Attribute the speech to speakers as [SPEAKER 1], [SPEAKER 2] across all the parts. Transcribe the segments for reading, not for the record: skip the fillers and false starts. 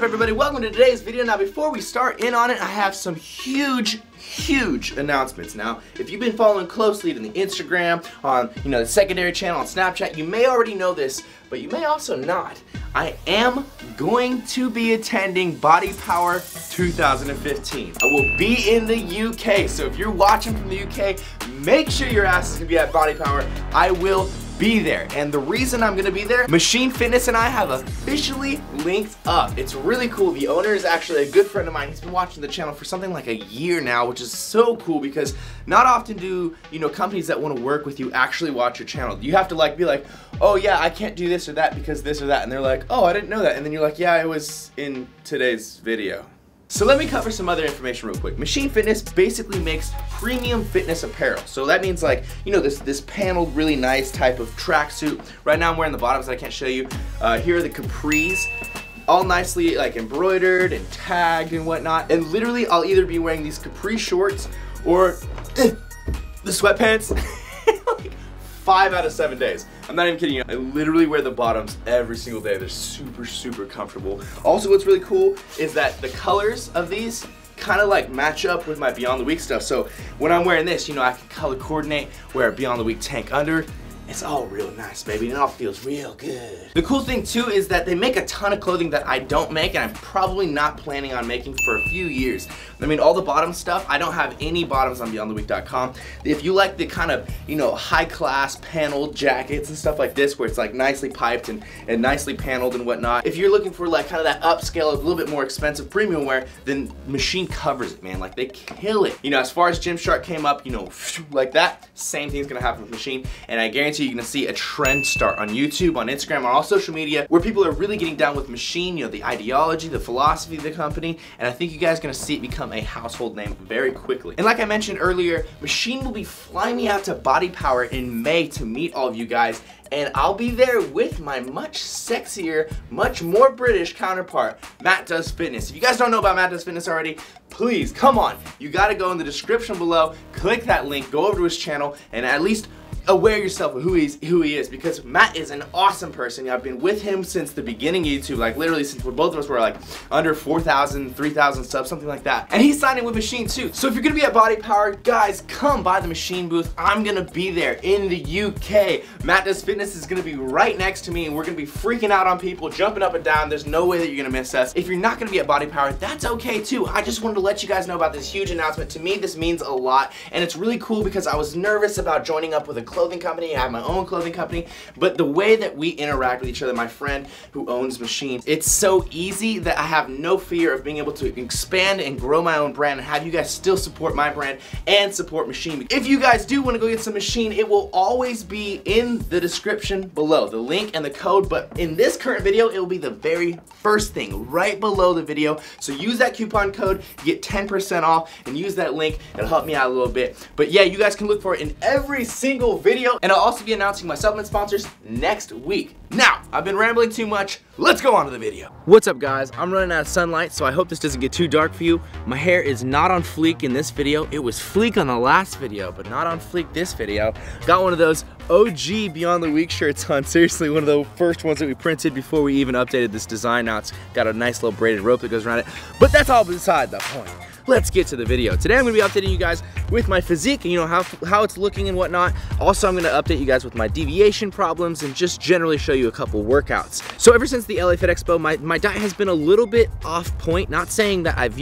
[SPEAKER 1] up, everybody? Welcome to today's video. Now before we start in on it, I have some huge announcements. Now if you've been following closely to the Instagram, on the secondary channel on Snapchat, you may already know this, but you may also not. I am going to be attending BodyPower 2015. I will be in the UK, so if you're watching from the UK, make sure your ass is gonna be at BodyPower. I will be there, and the reason I'm gonna be there, Machine Fitness and I have officially linked up. It's really cool. The owner is actually a good friend of mine. He's been watching the channel for something like a year now, which is so cool because not often do companies that want to work with you actually watch your channel. You have to be like, oh yeah, I can't do this or that because this or that, and they're like, oh, I didn't know that, and then you're like, yeah, it was in today's video. So let me cover some other information real quick. Machine Fitness basically makes premium fitness apparel. So that means this paneled, really nice type of tracksuit. Right now I'm wearing the bottoms that I can't show you. Here are the capris, all nicely embroidered and tagged and whatnot. And literally I'll either be wearing these capri shorts or the sweatpants. 5 out of 7 days. I'm not even kidding you. I literally wear the bottoms every single day. They're super comfortable. Also, what's really cool is that the colors of these kind of match up with my Beyond the Week stuff. So when I'm wearing this, I can color coordinate, wear a Beyond the Week tank under. It's all real nice, baby, and it all feels real good. The cool thing too is that they make a ton of clothing that I don't make, and I'm probably not planning on making for a few years. I mean, all the bottom stuff, I don't have any bottoms on BeyondTheWeek.com. If you like the kind of, high class paneled jackets and stuff like this, where it's nicely piped and nicely paneled and whatnot, if you're looking for kind of that upscale, a little bit more expensive premium wear, then Machine covers it, man. They kill it. As far as Gymshark came up, like that, same thing's gonna happen with Machine, and I guarantee you're gonna see a trend start on YouTube, on Instagram, on all social media, where people are really getting down with Machine, the ideology, the philosophy of the company, and I think you guys are gonna see it become a household name very quickly. And like I mentioned earlier, Machine will be flying me out to BodyPower in May to meet all of you guys, and I'll be there with my much sexier, much more British counterpart, MattDoesFitness. If you guys don't know about MattDoesFitness already, please, come on. You gotta go in the description below, click that link, go over to his channel, and at least aware yourself of who he is, because Matt is an awesome person. I've been with him since the beginning of YouTube, literally since both of us were under 4,000, 3,000 subs, something like that. And he's signed in with Machine too. So if you're gonna be at BodyPower, guys, come by the Machine booth. I'm gonna be there in the UK. MattDoesFitness is gonna be right next to me, and we're gonna be freaking out on people, jumping up and down. There's no way that you're gonna miss us. If you're not gonna be at BodyPower, that's okay too. I just wanted to let you guys know about this huge announcement. To me, this means a lot, and it's really cool because I was nervous about joining up with a clothing company. I have my own clothing company, but the way that we interact with each other, my friend who owns Machine, it's so easy that I have no fear of being able to expand and grow my own brand and have you guys still support my brand and support Machine. If you guys do want to go get some Machine, it will always be in the description below, the link and the code, but in this current video, it will be the very first thing right below the video. So use that coupon code, get 10% off, and use that link. It'll help me out a little bit. But yeah, you guys can look for it in every single video. And I'll also be announcing my supplement sponsors next week. Now, I've been rambling too much. Let's go on to the video. What's up, guys? I'm running out of sunlight, so I hope this doesn't get too dark for you. My hair is not on fleek in this video. It was fleek on the last video, but not on fleek this video. Got one of those OG Beyond the Week shirts on. Seriously, one of the first ones that we printed before we even updated this design. Now it's got a nice little braided rope that goes around it, but that's all beside the point. Let's get to the video. Today I'm gonna be updating you guys with my physique and how it's looking and whatnot. Also, I'm gonna update you guys with my deviation problems and just generally show you a couple workouts. So ever since the LA Fit Expo, my diet has been a little bit off point. Not saying that I've,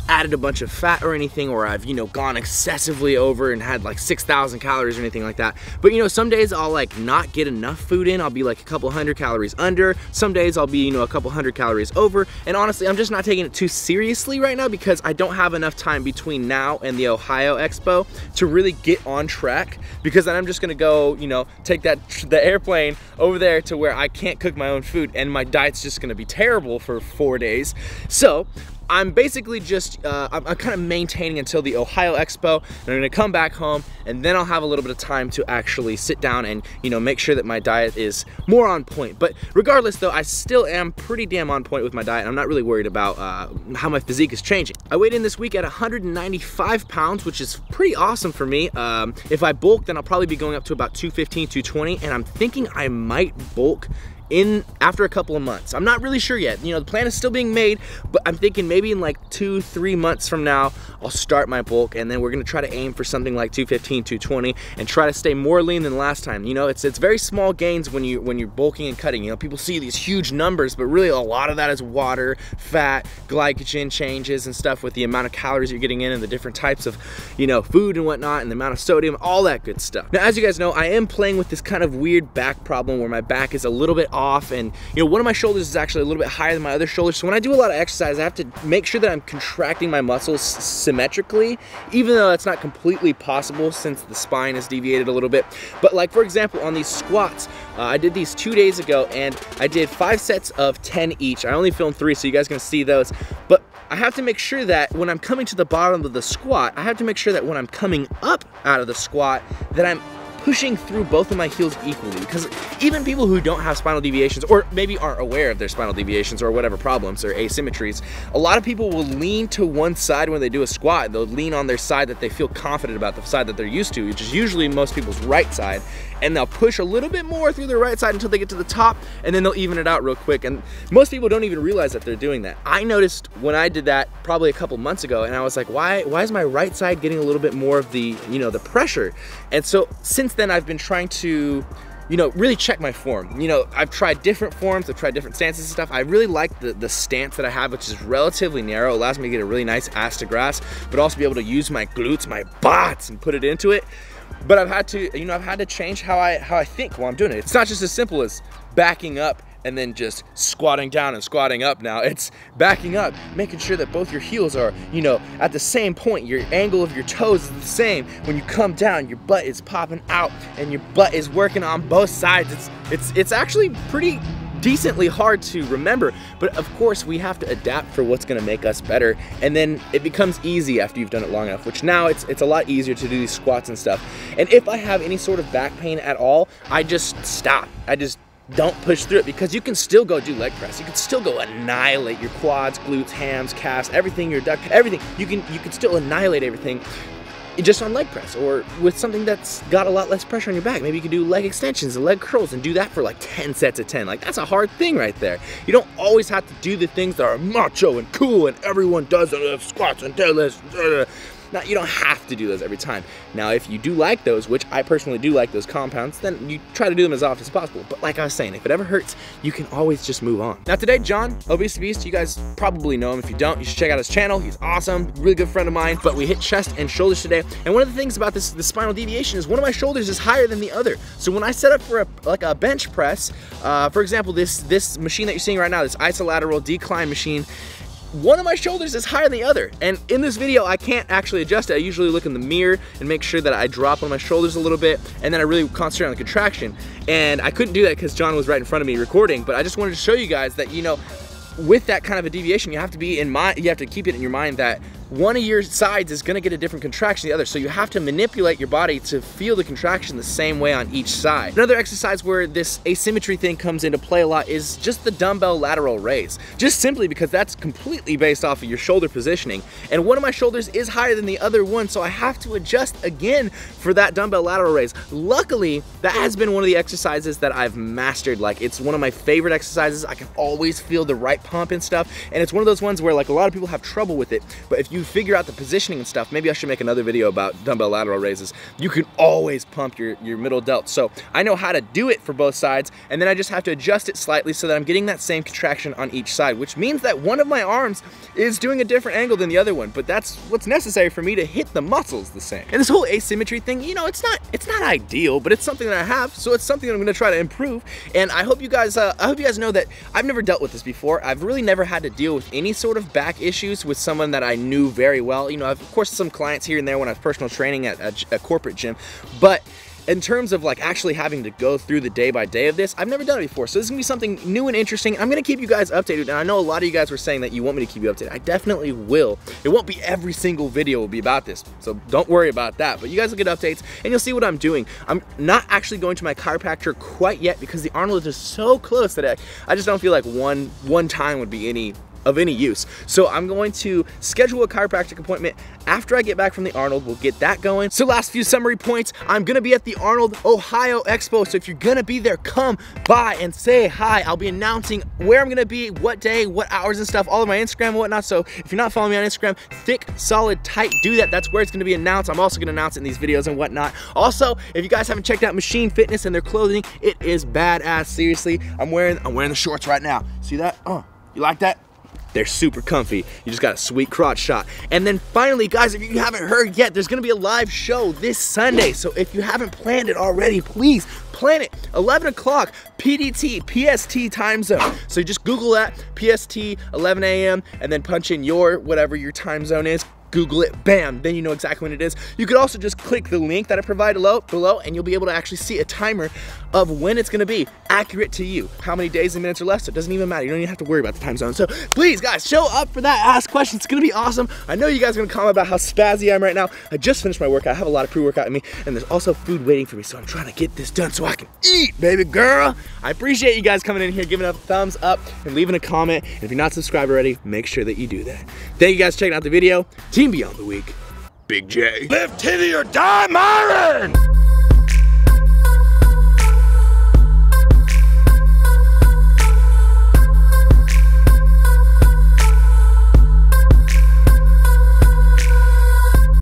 [SPEAKER 1] added a bunch of fat or anything, or I've, gone excessively over and had 6,000 calories or anything like that. But some days I'll not get enough food in. I'll be a couple hundred calories under. Some days I'll be, a couple hundred calories over. And honestly, I'm just not taking it too seriously right now because I don't have enough time between now and the Ohio Expo to really get on track, because then I'm just gonna go, take the airplane over there to where I can't cook my own food and my diet's just gonna be terrible for 4 days. So I'm basically just, I'm kind of maintaining until the Ohio Expo, and I'm gonna come back home, and then I'll have a little bit of time to actually sit down and, make sure that my diet is more on point. But regardless though, I still am pretty damn on point with my diet. I'm not really worried about how my physique is changing. I weighed in this week at 195 pounds, which is pretty awesome for me. If I bulk, then I'll probably be going up to about 215, 220, and I'm thinking I might bulk after a couple of months. I'm not really sure yet. You know, the plan is still being made, but I'm thinking maybe in like 2-3 months from now, I'll start my bulk, and then we're gonna try to aim for something like 215, 220, and try to stay more lean than last time. You know, it's very small gains when you're bulking and cutting. You know, people see these huge numbers, but really a lot of that is water, fat, glycogen changes and stuff with the amount of calories you're getting in and the different types of, you know, food and whatnot, and the amount of sodium, all that good stuff. Now, as you guys know, I am playing with this kind of weird back problem where my back is a little bit off, and you know, one of my shoulders is actually a little bit higher than my other shoulder. So when I do a lot of exercise, I have to make sure that I'm contracting my muscles symmetrically, even though that's not completely possible since the spine is deviated a little bit. But like, for example, on these squats, I did these 2 days ago, and I did 5 sets of 10 each. I only filmed 3, so you guys can see those. But I have to make sure that when I'm coming to the bottom of the squat, I have to make sure that when I'm coming up out of the squat, that I'm pushing through both of my heels equally, because even people who don't have spinal deviations, or maybe aren't aware of their spinal deviations or whatever problems or asymmetries, a lot of people will lean to one side when they do a squat. They'll lean on their side that they feel confident about, the side that they're used to, which is usually most people's right side, and they'll push a little bit more through their right side until they get to the top, and then they'll even it out real quick. And most people don't even realize that they're doing that. I noticed when I did that probably a couple months ago, and I was like, why is my right side getting a little bit more of the, you know, the pressure? And so since then I've been trying to, you know, really check my form. You know, I've tried different forms, I've tried different stances and stuff. I really like the stance that I have, which is relatively narrow. It allows me to get a really nice ass to grass, but also be able to use my glutes, my bats, and put it into it. But I've had to, you know, I've had to change how I think while I'm doing it. It's not just as simple as backing up and then just squatting down and squatting up now. It's backing up, making sure that both your heels are, you know, at the same point. Your angle of your toes is the same. When you come down, your butt is popping out and your butt is working on both sides. It's actually pretty decently hard to remember, but of course we have to adapt for what's gonna make us better, and then it becomes easy after you've done it long enough, which now it's a lot easier to do these squats and stuff. And if I have any sort of back pain at all, I just stop. I just don't push through it, because you can still go do leg press. You can still go annihilate your quads, glutes, hams, calves, everything, your duck, everything. You can still annihilate everything just on leg press, or with something that's got a lot less pressure on your back. Maybe you can do leg extensions and leg curls and do that for like 10 sets of 10. Like, that's a hard thing right there. You don't always have to do the things that are macho and cool and everyone does squats and deadlifts. Now, you don't have to do those every time. Now, if you do like those, which I personally do like those compounds, then you try to do them as often as possible. But like I was saying, if it ever hurts, you can always just move on. Now today, John, Obese Beast, you guys probably know him. If you don't, you should check out his channel. He's awesome, really good friend of mine. But we hit chest and shoulders today. And one of the things about the spinal deviation is one of my shoulders is higher than the other. So when I set up for a bench press, for example, this machine that you're seeing right now, this isolateral decline machine, one of my shoulders is higher than the other. And in this video, I can't actually adjust it. I usually look in the mirror and make sure that I drop on my shoulders a little bit, and then I really concentrate on the contraction. And I couldn't do that because John was right in front of me recording, but I just wanted to show you guys that, you know, with that kind of a deviation, you have to be in mind, you have to keep it in your mind that one of your sides is going to get a different contraction than the other. So you have to manipulate your body to feel the contraction the same way on each side. Another exercise where this asymmetry thing comes into play a lot is just the dumbbell lateral raise. Just simply because that's completely based off of your shoulder positioning. And one of my shoulders is higher than the other one, so I have to adjust again for that dumbbell lateral raise. Luckily, that has been one of the exercises that I've mastered. Like, it's one of my favorite exercises. I can always feel the right pump and stuff. And it's one of those ones where, like, a lot of people have trouble with it, but if you figure out the positioning and stuff, maybe I should make another video about dumbbell lateral raises. You can always pump your middle delt. So I know how to do it for both sides, and then I just have to adjust it slightly so that I'm getting that same contraction on each side, which means that one of my arms is doing a different angle than the other one, but that's what's necessary for me to hit the muscles the same. And this whole asymmetry thing, you know, it's not ideal, but it's something that I have, so it's something that I'm gonna try to improve. And I hope you guys know that I've never dealt with this before. I've really never had to deal with any sort of back issues with someone that I knew very well. You know, I've of course some clients here and there when I was personal training at a corporate gym, but in terms of like actually having to go through the day by day of this, I've never done it before. So this is gonna be something new and interesting. I'm gonna keep you guys updated, and I know a lot of you guys were saying that you want me to keep you updated. I definitely will. It won't be every single video will be about this, so don't worry about that. But you guys will get updates and you'll see what I'm doing. I'm not actually going to my chiropractor quite yet because the Arnold is so close that I just don't feel like one time would be any of any use. So I'm going to schedule a chiropractic appointment after I get back from the Arnold. We'll get that going. So last few summary points, I'm gonna be at the Arnold, Ohio Expo. So if you're gonna be there, come by and say hi. I'll be announcing where I'm gonna be, what day, what hours and stuff, all of my Instagram and whatnot. So if you're not following me on Instagram, thick, solid, tight, do that. That's where it's gonna be announced. I'm also gonna announce it in these videos and whatnot. Also, if you guys haven't checked out MIRIN Fitness and their clothing, it is badass. Seriously, I'm wearing the shorts right now. See that? You like that? They're super comfy. You just got a sweet crotch shot. And then finally, guys, if you haven't heard yet, there's gonna be a live show this Sunday. So if you haven't planned it already, please plan it. 11 o'clock PDT, PST time zone. So you just Google that, PST, 11 a.m., and then punch in whatever your time zone is. Google it, bam, then you know exactly when it is. You could also just click the link that I provide below and you'll be able to actually see a timer of when it's gonna be accurate to you. How many days and minutes are left, so it doesn't even matter. You don't even have to worry about the time zone. So please, guys, show up for that, ask questions. It's gonna be awesome. I know you guys are gonna comment about how spazzy I am right now. I just finished my workout. I have a lot of pre-workout in me, and there's also food waiting for me, so I'm trying to get this done so I can eat, baby girl. I appreciate you guys coming in here, giving a thumbs up, and leaving a comment. And if you're not subscribed already, make sure that you do that. Thank you guys for checking out the video. Team Beyond the Week, Big J. Live titty or die, MIRIN!